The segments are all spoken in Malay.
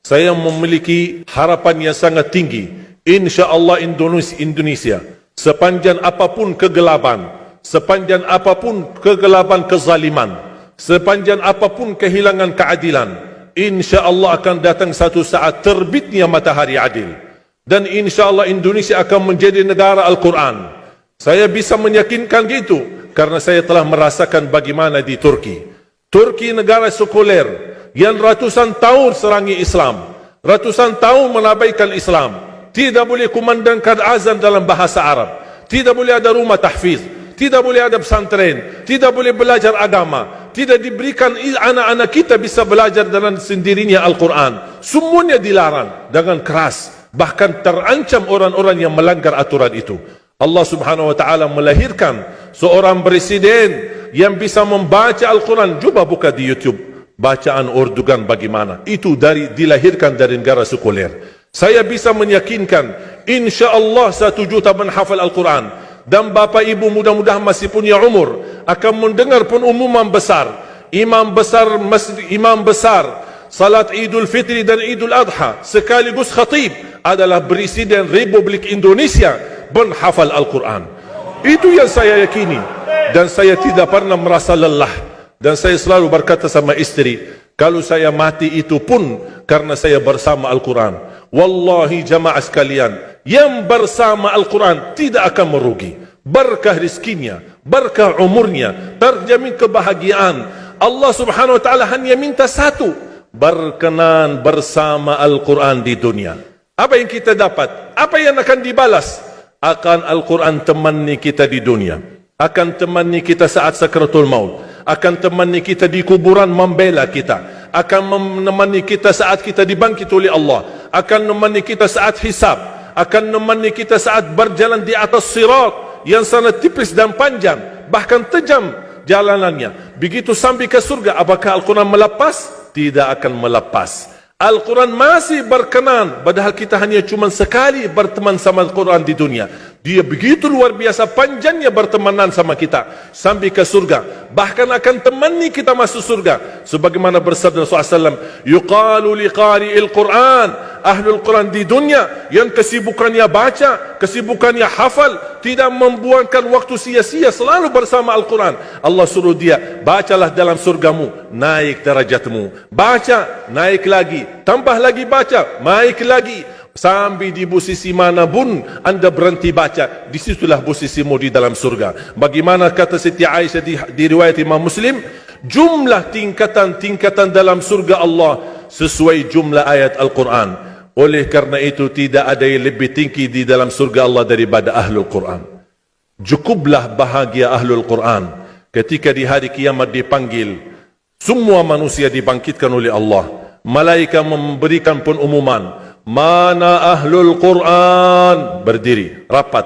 saya memiliki harapan yang sangat tinggi. InsyaAllah Indonesia, sepanjang apapun kegelapan, kezaliman, sepanjang apapun kehilangan keadilan, InsyaAllah akan datang satu saat terbitnya matahari adil. Dan InsyaAllah Indonesia akan menjadi negara Al-Quran. Saya bisa meyakinkan gitu karena saya telah merasakan bagaimana di Turki. Turki negara sekuler yang ratusan tahun serangi Islam, ratusan tahun menabaikan Islam. Tidak boleh kumandangkan azan dalam bahasa Arab, tidak boleh ada rumah tahfiz, tidak boleh ada pesantren, tidak boleh belajar agama, tidak diberikan anak-anak kita bisa belajar dengan sendirinya Al-Quran. Semuanya dilarang dengan keras, bahkan terancam orang-orang yang melanggar aturan itu. Allah Subhanahu wa taala melahirkan seorang presiden yang bisa membaca Al-Quran. Coba buka di YouTube bacaan Erdogan bagaimana. Itu dilahirkan dari negara sekuler. Saya bisa meyakinkan InsyaAllah 1 juta menghafal Al-Quran. Dan bapa ibu mudah-mudahan masih punya umur akan mendengar pengumuman besar. Imam besar salat Idul Fitri dan Idul Adha sekaligus khatib adalah Presiden Republik Indonesia menghafal Al-Quran. Itu yang saya yakini. Dan saya tidak pernah merasa lelah. Dan saya selalu berkata sama istri, kalau saya mati itu pun karena saya bersama Al-Quran. Wallahi jamaah sekalian, yang bersama Al-Quran tidak akan merugi. Berkah rizkinya, berkah umurnya, terjamin kebahagiaan. Allah Subhanahu wa taala hanya minta satu, berkenan bersama Al-Quran di dunia. Apa yang kita dapat? Apa yang akan dibalas? Akan Al-Quran temani kita di dunia, akan temani kita saat sakratul maut, akan temani kita di kuburan membela kita, akan menemani kita saat kita dibangkit oleh Allah, akan menemani kita saat hisab, akan menemani kita saat berjalan di atas sirat yang sangat tipis dan panjang, bahkan tajam jalanannya. Begitu sampai ke surga, apakah Al-Quran melepas? Tidak akan melepas. Al-Quran masih berkenan, padahal kita hanya cuma sekali berteman sama Al-Quran di dunia. Dia begitu luar biasa panjangnya bertemanan sama kita sampai ke surga, bahkan akan temani kita masuk surga. Sebagaimana bersabda Rasulullah SAW, yuqalu liqari'il Quran, ahlul Quran di dunia yang kesibukannya baca, kesibukannya hafal, tidak membuangkan waktu sia-sia, selalu bersama Al-Quran. Allah suruh dia, bacalah dalam surgamu, naik derajatmu. Baca, naik lagi, tambah lagi baca, naik lagi. Sampai di posisi mana pun anda berhenti baca, disitulah posisimu di dalam surga. Bagaimana kata Siti Aisyah di riwayat Imam Muslim, jumlah tingkatan dalam surga Allah sesuai jumlah ayat Al-Quran. Oleh karena itu tidak ada yang lebih tinggi di dalam surga Allah daripada Ahlul Quran. Cukuplah bahagia Ahlul Quran ketika di hari kiamat dipanggil. Semua manusia dibangkitkan oleh Allah. Malaikat memberikan pengumuman, mana Ahlul Quran? Berdiri, rapat,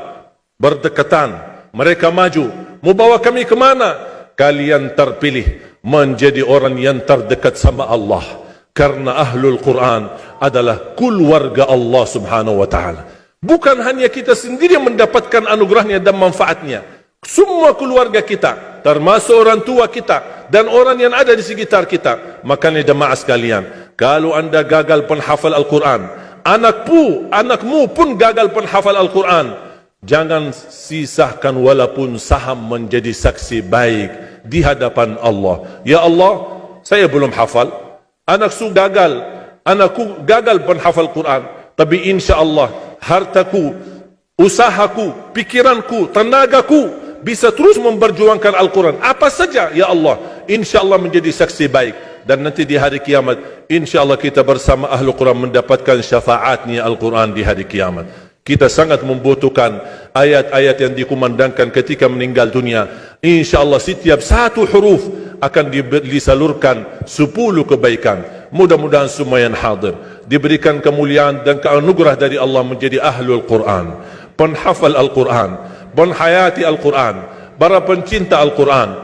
berdekatan. Mereka maju. Mau bawa kami ke mana? Kalian terpilih menjadi orang yang terdekat sama Allah. Karena Ahlul Quran adalah keluarga Allah Subhanahu wa ta'ala. Bukan hanya kita sendiri yang mendapatkan anugerahnya dan manfaatnya. Semua keluarga kita, termasuk orang tua kita dan orang yang ada di sekitar kita. Makanya jemaah sekalian, kalau anda gagal penghafal Al-Quran, anakmu pun gagal penghafal Al-Quran, jangan sisakan walaupun saham menjadi saksi baik di hadapan Allah. Ya Allah, saya belum hafal, anakku gagal penghafal Quran, tapi insya-Allah hartaku, usahaku, pikiranku, tenagaku bisa terus memperjuangkan Al-Quran. Apa saja ya Allah, insya-Allah menjadi saksi baik. Dan nanti di hari kiamat, insya-Allah kita bersama Ahlul Quran mendapatkan syafaatnya Al-Quran di hari kiamat. Kita sangat membutuhkan ayat-ayat yang dikumandangkan ketika meninggal dunia. InsyaAllah setiap satu huruf akan disalurkan 10 kebaikan. Mudah-mudahan semua yang hadir diberikan kemuliaan dan keanugerah dari Allah menjadi Ahlul Quran, penghafal Al-Quran, penghayati Al-Quran, para pencinta Al-Quran,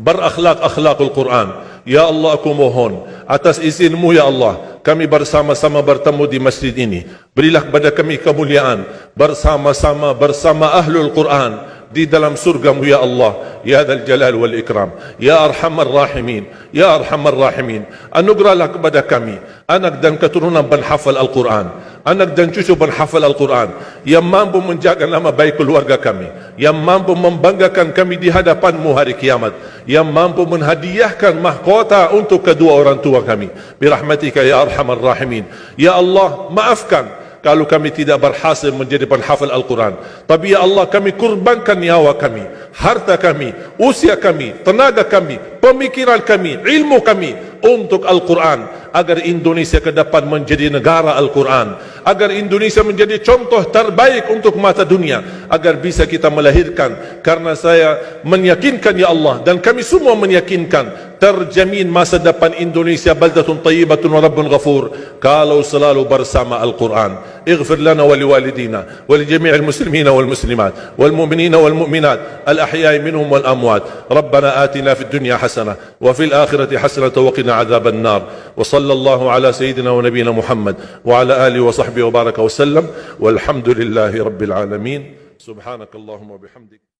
berakhlak-akhlakul Quran. Ya Allah, aku mohon atas izinmu ya Allah, kami bersama-sama bertemu di masjid ini. Berilah kepada kami kemuliaan bersama-sama bersama Ahlul Quran, di dalam surgamu ya Allah, ya Dzal Jalal wal Ikram, ya Arhamar Rahimin, ya Arhamar Rahimin. Anugerahlah kepada kami anak dan keturunan penghafal Al-Quran, anak dan cucu penghafal Al-Quran yang mampu menjaga nama baik keluarga kami, yang mampu membanggakan kami di hadapan-Mu hari kiamat, yang mampu menghadiahkan mahkota untuk kedua orang tua kami. Birahmatika ya Arhamar Rahimin. Ya Allah, maafkan kalau kami tidak berhasil menjadi penghafal Al-Quran. Tapi ya Allah, kami kurbankan nyawa kami, harta kami, usia kami, tenaga kami, pemikiran kami, ilmu kami untuk Al-Quran, agar Indonesia ke depan menjadi negara Al-Quran, agar Indonesia menjadi contoh terbaik untuk mata dunia, agar bisa kita melahirkan. Karena saya meyakinkan ya Allah, dan kami semua meyakinkan, terjamin masa depan Indonesia baldatun tayyibatun wa rabbun ghafur kalau selalu bersama Al-Quran. اغفر لنا ولوالدينا ولجميع المسلمين والمسلمات والمؤمنين والمؤمنات الأحياء منهم والأموات. ربنا آتنا في الدنيا حسنة وفي الآخرة حسنة وقنا عذاب النار. وصلى الله على سيدنا ونبينا محمد وعلى آله وصحبه وبارك وسلم والحمد لله رب العالمين. سبحانك اللهم وبحمدك.